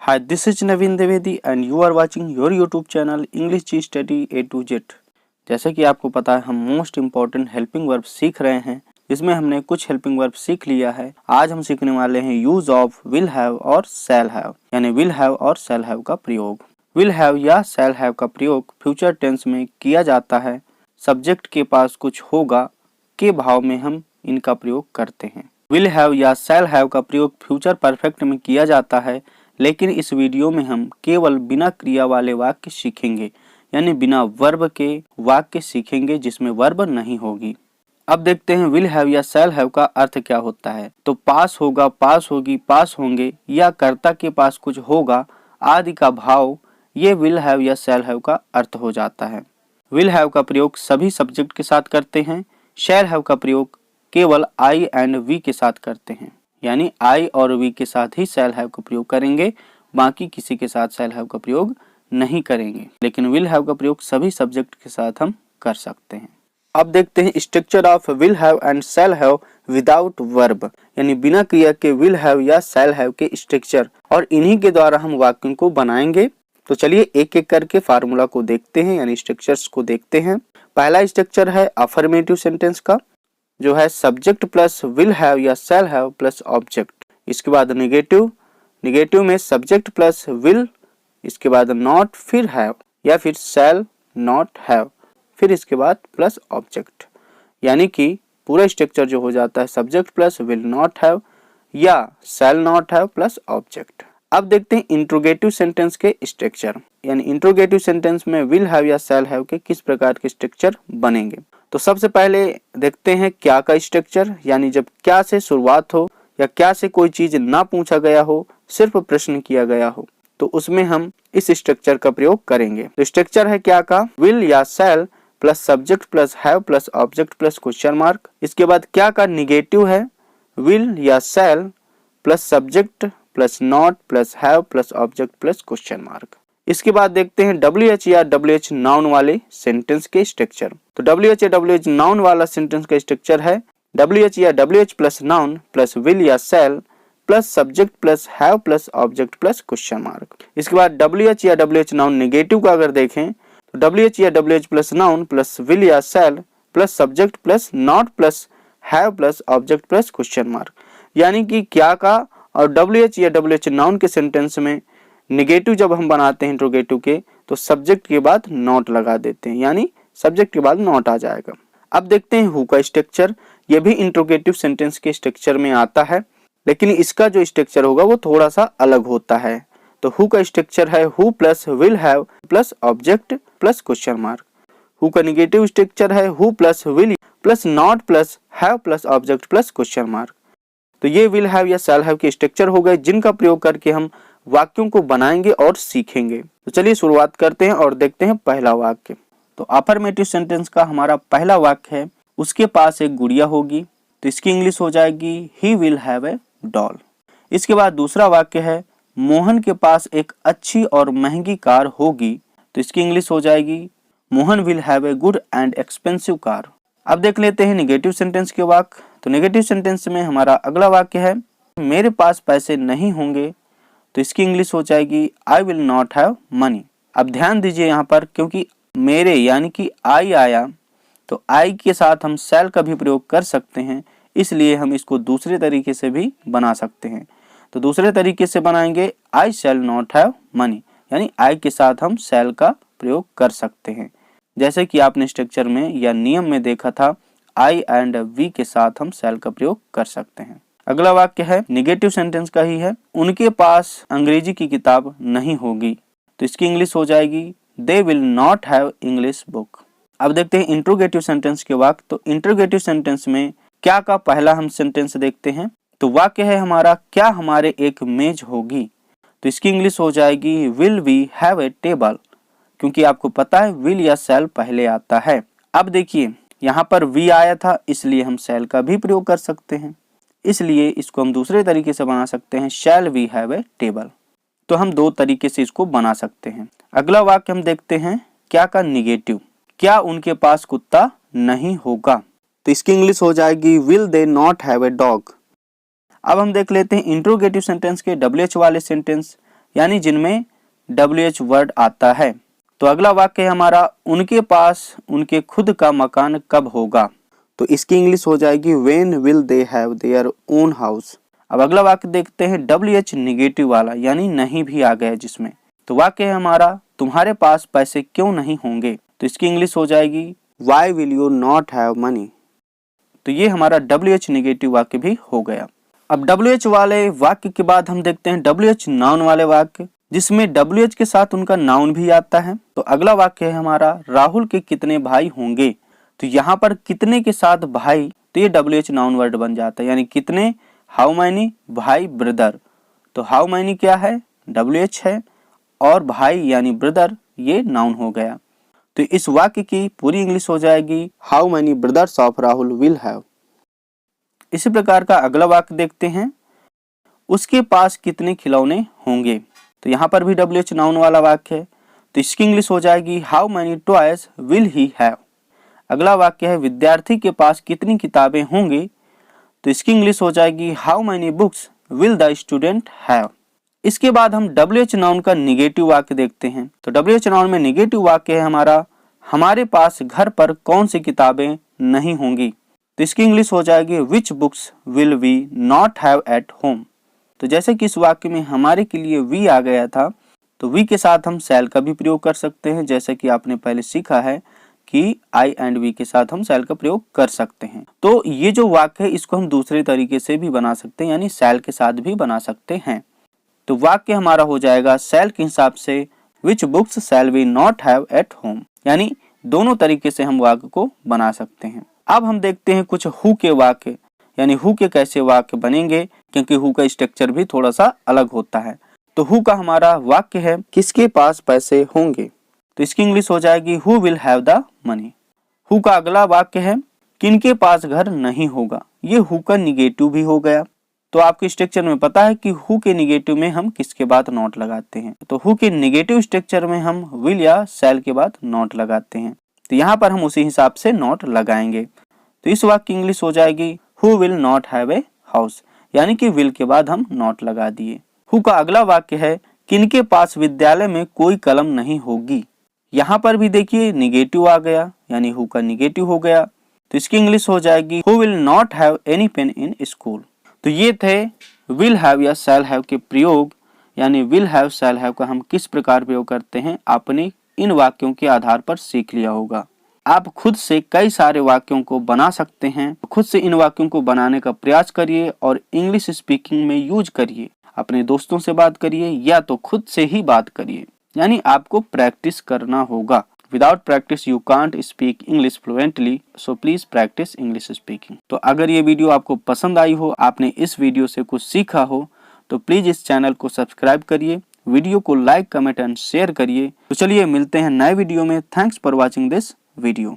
Hi, this is Naveen Devedi and you are watching your YouTube channel English G Study A to Z। जैसे कि आपको पता है हम मोस्ट इम्पॉर्टेंट हेल्पिंग वर्ब सीख रहे हैं, इसमें हमने कुछ हेल्पिंग वर्ब सीख लिया है। आज हम सीखने वाले हैं यूज ऑफ विल हैव और शैल हैव, यानी विल हैव और शैल हैव का प्रयोग। विल हैव या शैल हैव का प्रयोग फ्यूचर टेंस में किया जाता है। सब्जेक्ट के पास कुछ होगा के भाव में हम इनका प्रयोग करते हैं। विल हैव या शैल हैव का प्रयोग फ्यूचर परफेक्ट में किया जाता है, लेकिन इस वीडियो में हम केवल बिना क्रिया वाले वाक्य सीखेंगे, यानी बिना वर्ब के वाक्य सीखेंगे जिसमें वर्ब नहीं होगी। अब देखते हैं विल हैव या शैल हैव का अर्थ क्या होता है। तो पास होगा, पास होगी, पास होंगे या कर्ता के पास कुछ होगा आदि का भाव, ये विल हैव या शैल हैव का अर्थ हो जाता है। विल हैव का प्रयोग सभी सब्जेक्ट के साथ करते हैं। शैल हैव का प्रयोग केवल आई एंड वी के साथ करते हैं, यानी आई और वी के साथ ही शैल हैव का प्रयोग करेंगे, बाकी किसी के साथ शैल हैव का प्रयोग नहीं करेंगे। लेकिन विल हैव का प्रयोग सभी सब्जेक्ट के साथ हम कर सकते हैं। अब देखते हैं structure of will have and shall have without verb, यानी बिना क्रिया के विल हैव या शैल हैव के स्ट्रक्चर, और इन्हीं के द्वारा हम वाक्यों को बनाएंगे। तो चलिए एक एक करके फार्मूला को देखते हैं, यानी स्ट्रक्चर्स को देखते हैं। पहला स्ट्रक्चर है अफर्मेटिव सेंटेंस का, जो है सब्जेक्ट प्लस विल हैव या शैल हैव प्लस ऑब्जेक्ट। इसके बाद नेगेटिव, नेगेटिव में सब्जेक्ट प्लस विल, इसके बाद नॉट, फिर हैव या फिर शैल नॉट हैव, फिर इसके बाद प्लस ऑब्जेक्ट। यानी कि पूरा स्ट्रक्चर जो हो जाता है subject plus will not have या shall not have plus object. अब देखते हैं इंट्रोगेटिव सेंटेंस के स्ट्रक्चर, यानी इंट्रोगेटिव सेंटेंस में विल हैव या शैल हैव के किस प्रकार के स्ट्रक्चर बनेंगे। तो सबसे पहले देखते हैं क्या का स्ट्रक्चर, यानी जब क्या से शुरुआत हो या क्या से कोई चीज ना पूछा गया हो, सिर्फ प्रश्न किया गया हो, तो उसमें हम इस स्ट्रक्चर का प्रयोग करेंगे। तो स्ट्रक्चर है क्या का, विल या shall plus subject plus have plus object plus question mark. इसके बाद क्या का निगेटिव है विल या shall plus subject plus not plus have plus object plus question mark. इसके बाद देखते हैं WH या WH नाउन वाले सेंटेंस के स्ट्रक्चर। तो WH या WH नाउन वाला सेंटेंस का स्ट्रक्चर है WH या WH plus noun plus will या shall plus subject plus have plus object plus question mark. इसके बाद WH या WH नाउन नेगेटिव का अगर देखें तो WH या WH plus noun plus will या shall plus subject plus not plus have plus object plus question mark. यानी कि क्या का और WH या WH नाउन के सेंटेंस में नेगेटिव जब हम बनाते हैं इंट्रोगेटिव के, तो सब्जेक्ट के बाद नॉट लगा देते हैं, यानी सब्जेक्ट के बाद नॉट आ जाएगा। अब देखते हैं हु का स्ट्रक्चर। ये भी इंट्रोगेटिव सेंटेंस के स्ट्रक्चर में आता है, लेकिन इसका जो स्ट्रक्चर होगा वो थोड़ा सा अलग होता है। तो हु का स्ट्रक्चर है who plus will have plus object plus question mark. Who का निगेटिव स्ट्रक्चर है who plus will plus not plus have plus object plus question mark. तो ये विल हैव या शैल हैव के स्ट्रक्चर हो गए, जिनका प्रयोग करके हम वाक्यों को बनाएंगे और सीखेंगे। तो चलिए शुरुआत करते हैं और देखते हैं पहला वाक्य। तो अफर्मेटिव सेंटेंस का हमारा पहला वाक्य है उसके पास एक गुड़िया होगी, तो इसकी इंग्लिश हो जाएगी he will have a doll. इसके बाद दूसरा वाक्य है मोहन के पास एक अच्छी और महंगी कार होगी, तो इसकी इंग्लिश हो जाएगी Mohan will have a good and expensive car. अब देख लेते हैं नेगेटिव सेंटेंस के वाक्य। तो नेगेटिव सेंटेंस में हमारा अगला वाक्य है मेरे पास पैसे नहीं होंगे, तो इसकी इंग्लिश हो जाएगी I will not have money. अब ध्यान दीजिए यहाँ पर, क्योंकि मेरे यानी कि आई आया, तो आई के साथ हम शैल का भी प्रयोग कर सकते हैं, इसलिए हम इसको दूसरे तरीके से भी बना सकते हैं। तो दूसरे तरीके से बनाएंगे आई शैल नॉट हैव मनी, यानी आई के साथ हम शैल का प्रयोग कर सकते हैं, जैसे कि आपने स्ट्रक्चर में या नियम में देखा था आई एंड वी के साथ हम शैल का प्रयोग कर सकते हैं। अगला वाक्य है नेगेटिव सेंटेंस का ही है उनके पास अंग्रेजी की किताब नहीं होगी, तो इसकी इंग्लिश हो जाएगी they will not have English book. अब देखते हैं इंट्रोगेटिव सेंटेंस के वाक्य। तो इंट्रोगेटिव सेंटेंस में क्या का पहला हम सेंटेंस देखते हैं। तो वाक्य है हमारा क्या हमारे एक मेज होगी, तो इसकी इंग्लिश हो जाएगी will we have a table, क्योंकि आपको पता है विल या शैल पहले आता है। अब देखिए यहाँ पर वी आया था, इसलिए हम शैल का भी प्रयोग कर सकते हैं, इसलिए इसको हम दूसरे तरीके से बना सकते हैं shall we have a table. तो हम दो तरीके से इसको बना सकते हैं। अगला वाक्य हम देखते हैं क्या का निगेटिव, क्या उनके पास कुत्ता नहीं होगा, तो इसकी इंग्लिश हो जाएगी will they not have a dog. अब हम देख लेते हैं इंट्रोगेटिव सेंटेंस के WH वाले सेंटेंस। यानी जिनमें WH वर्ड आता है। तो अगला वाक्य है हमारा, उनके पास उनके खुद का मकान कब होगा। तो इसकी इंग्लिश हो जाएगी when will they have their own house. अब अगला वाक्य देखते हैं WH निगेटिव वाला, यानी नहीं भी आ गया जिसमें। तो वाक्य है हमारा, तुम्हारे पास पैसे क्यों नहीं होंगे। तो इसकी इंग्लिश हो जाएगी why will you not have money. तो ये हमारा WH निगेटिव वाक्य भी हो गया। अब WH वाले वाक्य के बाद हम देखते हैं WH नाउन वाले वाक्य, जिसमें WH के साथ उनका नाउन भी आता है। तो अगला वाक्य है हमारा, राहुल के कितने भाई होंगे। तो यहाँ पर कितने के साथ भाई, तो ये WH नाउन वर्ड बन जाता है, यानी कितने, हाउ मैनी, भाई ब्रदर। तो हाउ मैनी क्या है, WH है, और भाई यानी ब्रदर ये नाउन हो गया। तो इस वाक्य की पूरी इंग्लिश हो जाएगी how many brothers of Rahul will have. इसी प्रकार का अगला वाक्य देखते हैं, उसके पास कितने खिलौने होंगे। तो यहाँ पर भी WH नाउन वाला वाक्य है। तो इसकी इंग्लिश हो जाएगी how many toys will he have. अगला वाक्य है, विद्यार्थी के पास कितनी किताबें होंगी। तो इसकी इंग्लिश हो जाएगी how many books will the student have. इसके बाद हम WH नाउन का निगेटिव वाक्य देखते हैं। तो WH नाउन में निगेटिव वाक्य है हमारा, हमारे पास घर पर कौन सी किताबें नहीं होंगी। तो इसकी इंग्लिश हो जाएगी which books will we not have at home. तो जैसे कि इस वाक्य में हमारे के लिए वी आ गया था, तो वी के साथ हम शैल का भी प्रयोग कर सकते हैं, जैसे कि आपने पहले सीखा है कि आई एंड वी के साथ हम शैल का प्रयोग कर सकते हैं। तो ये जो वाक्य है इसको हम दूसरे तरीके से भी बना सकते हैं, यानी शैल के साथ भी बना सकते हैं। तो वाक्य हमारा हो जाएगा शैल के हिसाब से which books shall we not have at home, यानी दोनों तरीके से हम वाक्य को बना सकते हैं। अब हम देखते हैं कुछ हु के वाक्य, यानी हु के कैसे वाक्य बनेंगे, क्योंकि हु का स्ट्रक्चर भी थोड़ा सा अलग होता है। तो हु का हमारा वाक्य है, किसके पास पैसे होंगे। तो इसकी इंग्लिश हो जाएगी who will have the money. Who का अगला वाक्य है, किनके पास घर नहीं होगा। ये हु का निगेटिव भी हो गया। तो आपके स्ट्रक्चर में पता है कि हु के निगेटिव में हम किसके बाद नॉट लगाते हैं। तो हु के निगेटिव स्ट्रक्चर में हम विल या शैल के बाद नॉट लगाते हैं। तो यहाँ पर हम उसी हिसाब से नॉट लगाएंगे। तो इस वाक्य की इंग्लिश हो जाएगी who will not have a house, यानी कि विल के बाद हम नॉट लगा दिए। हु का अगला वाक्य है, किनके पास विद्यालय में कोई कलम नहीं होगी। यहाँ पर भी देखिए निगेटिव आ गया, यानी हु का निगेटिव हो गया। तो इसकी इंग्लिश हो जाएगी who will not have any pain in school. तो ये थे विल हैव या शैल हैव के प्रयोग, यानी विल हैव शैल हैव का हम किस प्रकार प्रयोग करते हैं, आपने इन वाक्यों के आधार पर सीख लिया होगा। आप खुद से कई सारे वाक्यों को बना सकते हैं। खुद से इन वाक्यों को बनाने का प्रयास करिए और इंग्लिश स्पीकिंग में यूज करिए। अपने दोस्तों से बात करिए या तो खुद से ही बात करिए, यानी आपको प्रैक्टिस करना होगा। Without practice you can't speak English fluently, so please practice English speaking. तो अगर ये वीडियो आपको पसंद आई हो, आपने इस वीडियो से कुछ सीखा हो, तो प्लीज इस चैनल को सब्सक्राइब करिए, वीडियो को लाइक, कमेंट एंड शेयर करिए। तो चलिए मिलते हैं नए वीडियो में। Thanks for watching this video.